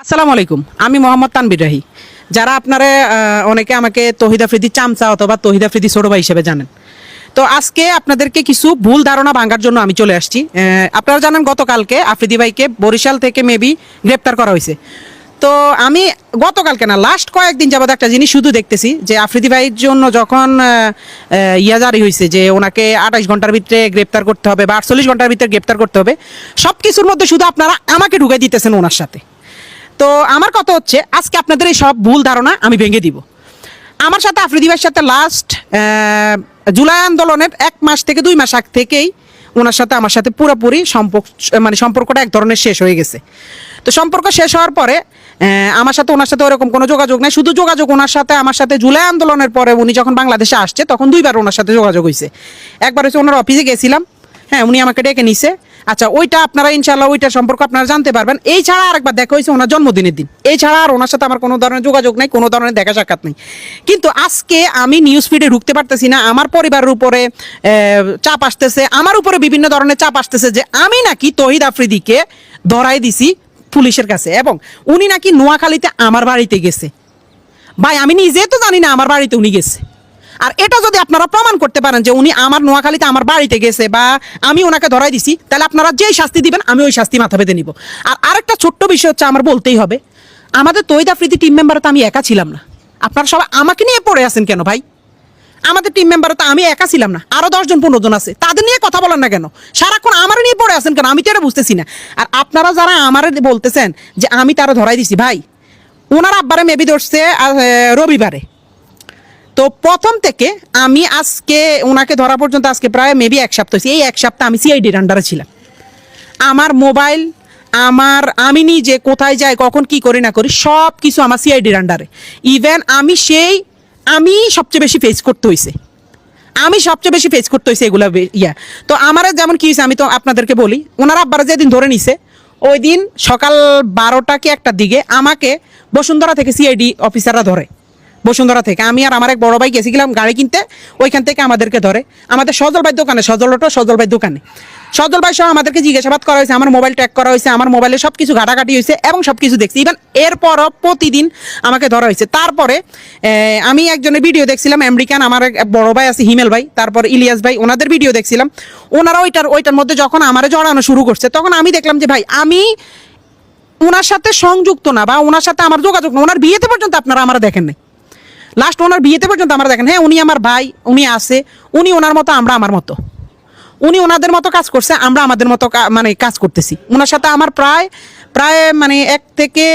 আসসালামু আলাইকুম, আমি মোহাম্মদ তানবির রাহি। যারা আপনারা অনেকে আমাকে তহিদ আফ্রিদি চামচা অথবা তহিদ আফ্রিদি ছোট ভাই হিসেবে জানেন। তো আজকে আপনাদেরকে কিছু ভুল ধারণা ভাঙার জন্য আমি চলে আসছি। আপনারা জানেন গতকালকে আফ্রিদি ভাইকে বরিশাল থেকে মেবি গ্রেপ্তার করা হয়েছে। তো আমি গতকালকে না, লাস্ট কয়েকদিন যাবত একটা জিনিস শুধু দেখতেছি যে আফ্রিদি ভাইয়ের জন্য যখন ইয়া জারি হয়েছে যে ওনাকে 28 ঘন্টার ভিতরে গ্রেপ্তার করতে হবে বা 48 ঘন্টার ভিতরে গ্রেপ্তার করতে হবে, সব কিছুর মধ্যে শুধু আপনারা আমাকে ঢুকাই দিতেছেন ওনার সাথে। তো আমার কথা হচ্ছে, আজকে আপনাদের এই সব ভুল ধারণা আমি ভেঙে দিব। আমার সাথে আফ্রিদি ভাইয়ের সাথে লাস্ট জুলাই আন্দোলনের 1 মাস থেকে 2 মাস আগ থেকেই ওনার সাথে আমার সাথে পুরোপুরি সম্পর্কটা এক ধরনের শেষ হয়ে গেছে। তো সম্পর্ক শেষ হওয়ার পরে আমার সাথে ওনার সাথে ওরকম কোনো যোগাযোগ নাই। শুধু যোগাযোগ ওনার সাথে আমার সাথে জুলাই আন্দোলনের পরে উনি যখন বাংলাদেশে আসছে তখন 2বার ওনার সাথে যোগাযোগ হয়েছে। একবার হচ্ছে ওনার অফিসে গেছিলাম, হ্যাঁ, উনি আমাকে ডেকে নিছে। আচ্ছা, ওইটা আপনারা ইনশাল্লাহ ওইটার সম্পর্ক আপনারা জানতে পারবেন। এই ছাড়া আরেকবার দেখা হয়েছে ওনার জন্মদিনের দিন। এই ছাড়া আর ওনার সাথে আমার কোনো ধরনের যোগাযোগ নাই, কোনো ধরনের দেখা সাক্ষাৎ নেই। কিন্তু আজকে আমি নিউজ ফিডে ঢুকতে পারতেছি না। আমার পরিবারের উপরে চাপ আসতেছে, আমার উপরে বিভিন্ন ধরনের চাপ আসতেছে যে আমি নাকি তহিদ আফ্রিদিকে ধরাই দিছি পুলিশের কাছে, এবং উনি নাকি নোয়াখালীতে আমার বাড়িতে গেছে। ভাই, আমি নিজে তো জানি না আমার বাড়িতে উনি গেছে। আর এটা যদি আপনারা প্রমাণ করতে পারেন যে উনি আমার নোয়াখালীতে আমার বাড়িতে গেছে বা আমি ওনাকে ধরাই দিছি, তাহলে আপনারা যেই শাস্তি দিবেন আমি ওই শাস্তি মাথা পেতে নিব। আর আরেকটা ছোট্ট বিষয় হচ্ছে, আমার বলতেই হবে, আমাদের তহিদ আফ্রিদি টিম মেম্বারে তো আমি একা ছিলাম না। আপনারা সবাই আমাকে নিয়ে পড়ে আছেন কেন ভাই? আমাদের টিম মেম্বারে তো আমি একা ছিলাম না, আরো 10 জন 15 জন আছে। তাদের নিয়ে কথা বলেন না কেন? সারাক্ষণ আমার নিয়ে পড়ে আছেন কেন? আমি তো এটা বুঝতেছি না। আর আপনারা যারা আমার বলতেছেন যে আমি তারা ধরাই দিছি, ভাই, ওনার আব্বারে মেবি ধরছে রবিবারে। তো প্রথম থেকে আমি আজকে ওনাকে ধরা পর্যন্ত আজকে প্রায় মেবি 1 সপ্তাহ হয়েছে। এই 1 সপ্তাহ আমি সিআইডির আন্ডারে ছিলাম। আমার মোবাইল, আমি নিজে কোথায় যাই, কখন কি করি না করি, সব কিছু আমার সিআইডির আন্ডারে। ইভেন আমি সবচেয়ে বেশি ফেস করতে হয়েছে। এগুলো ইয়া। তো আমার যেমন কি হয়েছে আমি তো আপনাদেরকে বলি, ওনার আব্বারা যেদিন ধরে নিছে ওই দিন সকাল 12টা কি 1টার দিকে আমাকে বসুন্ধরা থেকে সিআইডি অফিসাররা ধরে। বসুন্ধরা থেকে আমি আর আমার এক বড় ভাই গেছিলাম গাড়ি কিনতে, ওইখান থেকে আমাদেরকে ধরে আমাদের সজল ভাই দোকানে সজল ভাই সহ আমাদেরকে জিজ্ঞাসাবাদ করা হয়েছে, আমার মোবাইল ট্র্যাক করা হয়েছে, আমার মোবাইলে সব কিছু ঘাটাঘাটি হয়েছে এবং সব কিছু দেখছি। ইভেন এরপরও প্রতিদিন আমাকে ধরা হয়েছে। তারপরে আমি একজনের ভিডিও দেখছিলাম, আমেরিকান, আমার এক বড় ভাই আছে হিমেল ভাই, তারপর ইলিয়াস ভাই, ওনাদের ভিডিও দেখছিলাম। ওনারা ওইটার মধ্যে যখন আমারে জড়ানো শুরু করছে, তখন আমি দেখলাম যে ভাই, আমি ওনার সাথে সংযুক্ত না বা ওনার সাথে আমার যোগাযোগ না। ওনার বিয়েতে পর্যন্ত আপনারা আমার দেখেন নাই। লাস্ট ওনার বিয়েতে পর্যন্ত আমরা দেখেন, হ্যাঁ, উনি আমার ভাই, উনি আছে, উনি ওনার মতো, আমরা আমার মতো। উনি ওনাদের মতো কাজ করছে, আমরা আমাদের মতো কাজ করতেছি। ওনার সাথে আমার প্রায় 1 থেকে